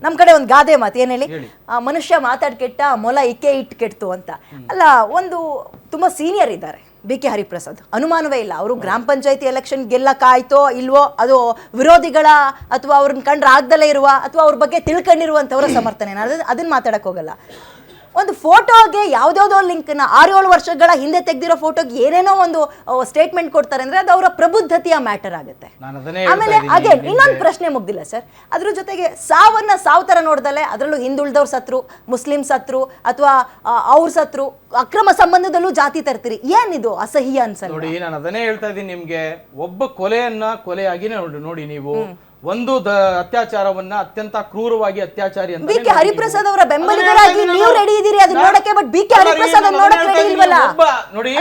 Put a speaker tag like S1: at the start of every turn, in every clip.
S1: ನಮ್ಮ ಕಡೆ ಒಂದು ಗಾದೆ ಮಾತು ಏನ್ ಹೇಳಿ, ಮನುಷ್ಯ ಮಾತಾಡ್ ಕೆಟ್ಟ ಮೊಲ ಇಕ್ಕೆ ಇಟ್ಟು ಕೆಡ್ತು ಅಂತ. ಅಲ್ಲ, ಒಂದು ತುಂಬಾ ಸೀನಿಯರ್ ಇದ್ದಾರೆ BK ಹರಿಪ್ರಸಾದ್, ಅನುಮಾನವೇ ಇಲ್ಲ. ಅವರು ಗ್ರಾಮ ಪಂಚಾಯತಿ ಎಲೆಕ್ಷನ್ ಗೆಲ್ಲಕ್ಕಾಯ್ತೋ ಇಲ್ವೋ ಅದು ವಿರೋಧಿಗಳ ಅಥವಾ ಅವ್ರನ್ನ ಕಂಡ್ರೆ ಆಗ್ದಲೇ ಇರುವ ಅಥವಾ ಅವ್ರ ಬಗ್ಗೆ ತಿಳ್ಕೊಂಡಿರುವಂಥವ್ರ ಸಮರ್ಥನೆ, ಅದನ್ನ ಮಾತಾಡಕ್ ಹೋಗಲ್ಲ. ಒಂದು ಫೋಟೋಗೆ ಯಾವ್ದಾವ್ದೋ ಲಿಂಕ್ನ 6-7 ವರ್ಷಗಳ ಹಿಂದೆ ತೆಗೆದಿರೋ ಫೋಟೋಗೆ ಏನೇನೋ ಒಂದು ಸ್ಟೇಟ್ಮೆಂಟ್ ಕೊಡ್ತಾರೆ ಅಂದ್ರೆ ಅದು ಅವರ ಪ್ರಬುದ್ಧತೆಯ ಮ್ಯಾಟರ್ ಆಗುತ್ತೆ. ಆಮೇಲೆ ಹಾಗೆ ಇನ್ನೊಂದು ಪ್ರಶ್ನೆ ಮುಗ್ದಿಲ್ಲ ಸರ್, ಅದ್ರ ಜೊತೆಗೆ ಸಾವು ತರ ನೋಡ್ದಲೆ ಅದರಲ್ಲೂ ಹಿಂದುಳಿದವ್ರು ಸತ್ರು, ಮುಸ್ಲಿಂ ಸತ್ರು ಅಥವಾ ಅವ್ರ ಸತ್ರು, ಅಕ್ರಮ ಸಂಬಂಧದಲ್ಲೂ ಜಾತಿ ತರ್ತೀರಿ, ಏನಿದು ಅಸಹ್ಯ ಅನ್ಸಲ್ಲ
S2: ನೋಡಿ. ನಾನು ಅದನ್ನೇ ಹೇಳ್ತಾ ಇದ್ದೀನಿ ನಿಮ್ಗೆ, ಒಬ್ಬ ಕೊಲೆಯಾಗಿನೇ ನೋಡಿ ನೀವು ಒಂದು ಅತ್ಯಾಚಾರವನ್ನ ಅತ್ಯಂತ ಕ್ರೂರವಾಗಿ ಅತ್ಯಾಚಾರಿ ಅಂತ
S1: BK ಹರಿಪ್ರಸಾದ್ ಅವರ ಬೆಂಬಲಿಗರಾಗಿ ನೀವು ರೆಡಿ ಇದ್ದೀರಿ ಅದನ್ನ ನೋಡಕ್ಕೆ, ಬಟ್ BK ಹರಿಪ್ರಸಾದ್ ಅದನ್ನ ನೋಡಕ್ಕೆ ರೆಡಿ ಇಲ್ವಲ್ಲ.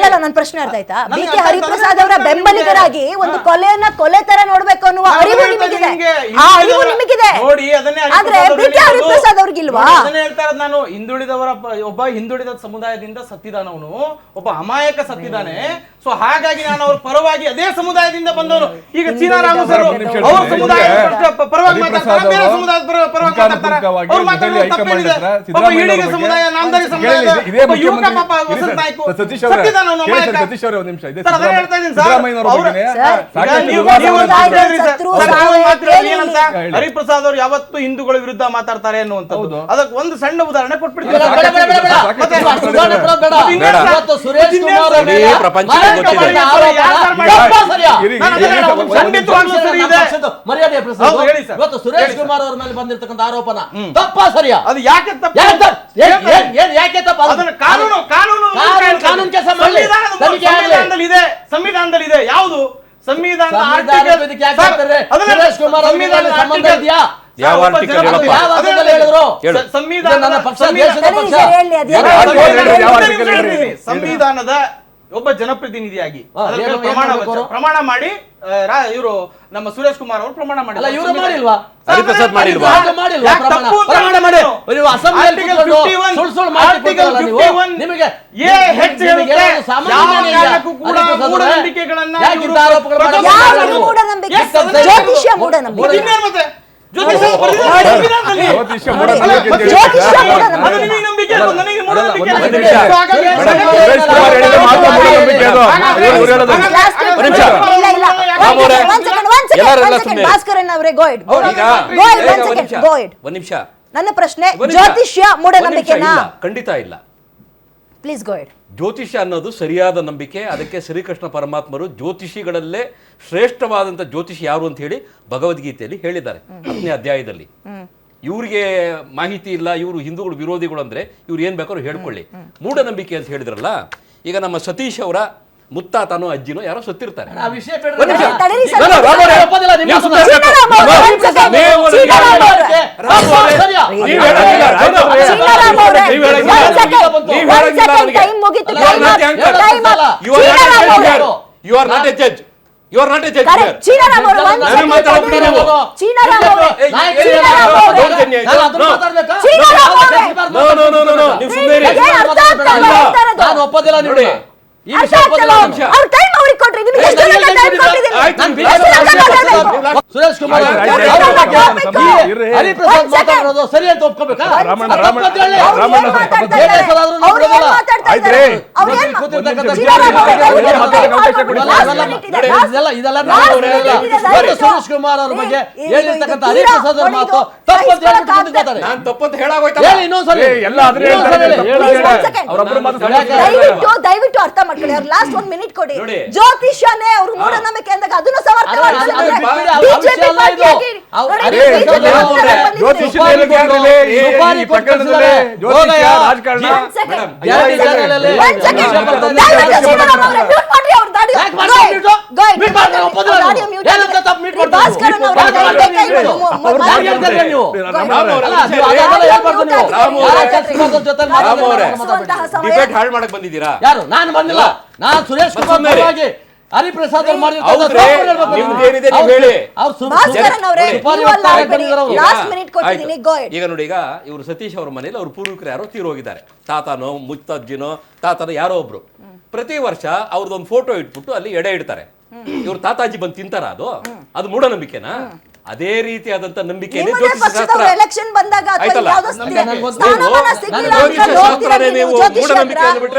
S1: ಅಲ್ಲ, ನನ್ನ ಪ್ರಶ್ನೆ ಅರ್ಥ ಆಯ್ತಾ? BK ಹರಿಪ್ರಸಾದ್ ಅವರ ಬೆಂಬಲಿಗರಾಗಿ ಒಂದು ಕೊಲೆಯನ್ನ ಕೊಲೆ ತರ ನೋಡ್ಬೇಕು ಅನ್ನುವ ಅರಿವು ನಿಮಗಿದೆ, ಆ ಅರಿವು ನಿಮಗಿದೆ. ಆದ್ರೆ BK ಹರಿಪ್ರಸಾದ್ ಅವ್ರಿಗಿಲ್ವಾ?
S2: ಅದನ್ನೇ ಹೇಳ್ತಾ ಇರೋದು ನಾನು. ಒಬ್ಬ ಹಿಂದುಳಿದ ಸಮುದಾಯದಿಂದ ಸತ್ತಿದಾನವನು, ಒಬ್ಬ ಅಮಾಯಕ ಸತ್ತಿದ್ದಾನೆ. ಸೊ ಹಾಗಾಗಿ ನಾನು ಅವ್ರ ಪರವಾಗಿ ಅದೇ ಸಮುದಾಯದಿಂದ ಬಂದವನು. ಈಗ ಚೀನಾರಾಮ ಸರ್ ಅವ್ರ ಸಮುದಾಯ ಪರವಾಗಿ ಮಾತಾಡ್ತಾರೆ, ಬೇರೆ ಸಮುದಾಯದ ಪರವಾಗಿ ಮಾತಾಡ್ತಾರೆ. ಅವ್ರು ಮಾತಾಡೋದು ತಪ್ಪೇನಿದೆ? ಒಬ್ಬ ಈಡಿಗ ಸಮುದಾಯ, ನಾಮಧಾರಿ ಸಮುದಾಯದ ಒಬ್ಬ ಯುವಕ ಪಾಪ ವಸಂತ ನಾಯ್ಕ ಸತ್ತಿದಾನವನು ಅಮಾಯಕ. ಸರ್ ಅದನ್ನ ಹೇಳ್ತಾ ಇದ್ದೀನಿ ಸರ್. ಏನಂತ ಹರಿಪ್ರಸಾದ್ ಅವರು ಯಾವತ್ತು ಹಿಂದೂಗಳ ವಿರುದ್ಧ ಮಾತಾಡ್ತಾರೆ ಅನ್ನುವಂಥದ್ದು, ಅದಕ್ಕೆ ಒಂದು ಸಣ್ಣ ಉದಾಹರಣೆ ಕೊಟ್ಬಿಡ್ತೀನಿ.
S3: ಸುರೇಶ್ ಕುಮಾರ್ ಅವರ ಮೇಲೆ ಬಂದಿರತಕ್ಕಂತ ಆರೋಪನ ತಪ್ಪಾ ಸರಿಯಾ?
S2: ಅದು ಯಾಕೆ ತಪ್ಪು?
S3: ಯಾಕೆ ತಪ್ಪು?
S2: ಸಂವಿಧಾನದಲ್ಲಿ ಇದೆ. ಯಾವುದು ಸಂವಿಧಾನದ
S3: ಸುರೇಶ್ ಕುಮಾರ್ ಸಂಬಂಧ ಇದೆಯಾ?
S2: ಸಂವಿಧಾನದ ಒಬ್ಬ ಜನಪ್ರತಿನಿಧಿಯಾಗಿ ಪ್ರಮಾಣ ಮಾಡಿ ಇವರು ನಮ್ಮ ಸುರೇಶ್ ಕುಮಾರ್ ಅವರು ಪ್ರಮಾಣ ಮಾಡಿಲ್ಲ.
S3: ಇವರು ಮಾಡಿಲ್ವಾ?
S4: ಹರಿಪ್ರಸಾದ್ ಮಾಡಿಲ್ವಾ?
S1: ನನ್ನ ಪ್ರಶ್ನೆ, ಜ್ಯೋತಿಷ್ಯ ಮೂಢನಂಬಿಕೆನಾ?
S4: ಖಂಡಿತ ಇಲ್ಲ.
S1: Please go head.
S4: ಜ್ಯೋತಿಷ್ಯ ಅನ್ನೋದು ಸರಿಯಾದ ನಂಬಿಕೆ. ಅದಕ್ಕೆ ಶ್ರೀಕೃಷ್ಣ ಪರಮಾತ್ಮರು ಜ್ಯೋತಿಷಿಗಳಲ್ಲೇ ಶ್ರೇಷ್ಠವಾದಂಥ ಜ್ಯೋತಿಷಿ ಯಾರು ಅಂತ ಹೇಳಿ ಭಗವದ್ಗೀತೆಯಲ್ಲಿ ಹೇಳಿದ್ದಾರೆ 10ನೇ ಅಧ್ಯಾಯದಲ್ಲಿ. ಇವ್ರಿಗೆ ಮಾಹಿತಿ ಇಲ್ಲ, ಇವರು ಹಿಂದೂಗಳು ವಿರೋಧಿಗಳು ಅಂದ್ರೆ ಇವ್ರು ಏನ್ ಬೇಕಾದ್ರೂ ಹೇಳ್ಕೊಳ್ಳಿ. ಮೂಢನಂಬಿಕೆ ಅಂತ ಹೇಳಿದ್ರಲ್ಲ, ಈಗ ನಮ್ಮ ಸತೀಶ್ ಅವರ ಮುತ್ತಾತನೋ ಅಜ್ಜಿನೋ ಯಾರೋ ಸತ್ತಿರ್ತಾರೆ. You are not a judge. You are not a judge here.
S3: ನಾನು ಒಪ್ಪೋದಿಲ್ಲ ನೋಡಿ. ಸುರೇಶ್ ಕುಮಾರ್ ಹರಿಪ್ರಸಾದ್ ಮಾತಾಡೋದು ಸರಿ ಅಂತ ಒಪ್ಕೋಬೇಕಾ? ಸುರೇಶ್ ಕುಮಾರ್ ಅವ್ರ ಬಗ್ಗೆ ಹೇಳಿರ್ತಕ್ಕಂಥ ಹರಿಪ್ರಸಾದ್ ಅವ್ರ ಮಾತು
S4: ತಪ್ಪಂತ ಹೇಳಾಗೋಯ್ತು.
S1: ದಯವಿಟ್ಟು ಅರ್ಥ ಮಾಡ್ಕೊಳ್ಳಿ. ಅವ್ರು ಲಾಸ್ಟ್ 1 ಮಿನಿಟ್ ಕೊಡಿ. ಜ್ಯೋತಿಷ್ಯನೇ ಅವ್ರು ಮೂಢನಂಬಿಕೆ ಅಂದಾಗ ಅದನ್ನು
S4: ಹಾಳು ಮಾಡಕ್ ಬಂದಿದ್ದೀರಾ?
S3: ಯಾರು? ನಾನು ಬಂದಿಲ್ಲ. ನಾನು ಸುರೇಶ್ ಕುಮಾರ್ ಪರವಾಗಿ ಹರಿಪ್ರಸಾದ್
S4: ಈಗ ನೋಡಿ, ಈಗ ಇವರು ಸತೀಶ್ ಅವರ ಮನೇಲಿ ಅವ್ರ ಪೂರ್ವಿಕರು ಯಾರೋ ತೀರೋಗಿದ್ದಾರೆ. ತಾತನೋ ಮುತ್ತಜ್ಜಿನೋ ತಾತನೋ ಯಾರೋ ಒಬ್ರು. ಪ್ರತಿ ವರ್ಷ ಅವ್ರದ್ದೊಂದು ಫೋಟೋ ಇಟ್ಬಿಟ್ಟು ಅಲ್ಲಿ ಎಡೆ ಇಡ್ತಾರೆ. ಇವ್ರು ತಾತಾಜಿ ಬಂದು ತಿಂತಾರ? ಅದು ಮೂಢನಂಬಿಕೆನಾ? ಅದೇ ರೀತಿಯಾದಂತ ನಂಬಿಕೆಯಲ್ಲಿ
S1: ನಿಮ್ಮದೇ
S4: ಜ್ಯೋತಿಷ
S1: ಪಕ್ಷದವರು
S4: ಶಾಸ್ತ್ರ
S1: election ಬಂದಾಗ ಅಥವಾ
S4: ಆಯ್ತಲ್ಲ
S1: ಯಾವ್ದೋ
S2: ನಮ್ಗೆ
S1: ಸ್ಥಾನಮಾನ ಸಿಕ್ಕಿಲ್ಲ ಅಂತ
S4: ಜ್ಯೋತಿಷ
S1: ಹೋಗ್ತೀರಾ
S4: ಶಾಸ್ತ್ರನೇ
S1: ನೀವು
S4: ನೀವು
S1: ಜ್ಯೋತಿಷಿ
S4: ಮೂಢನಂಬಿಕೆ
S1: ಹತ್ರ?
S4: ಅಂದ್ಬಿಟ್ರೆ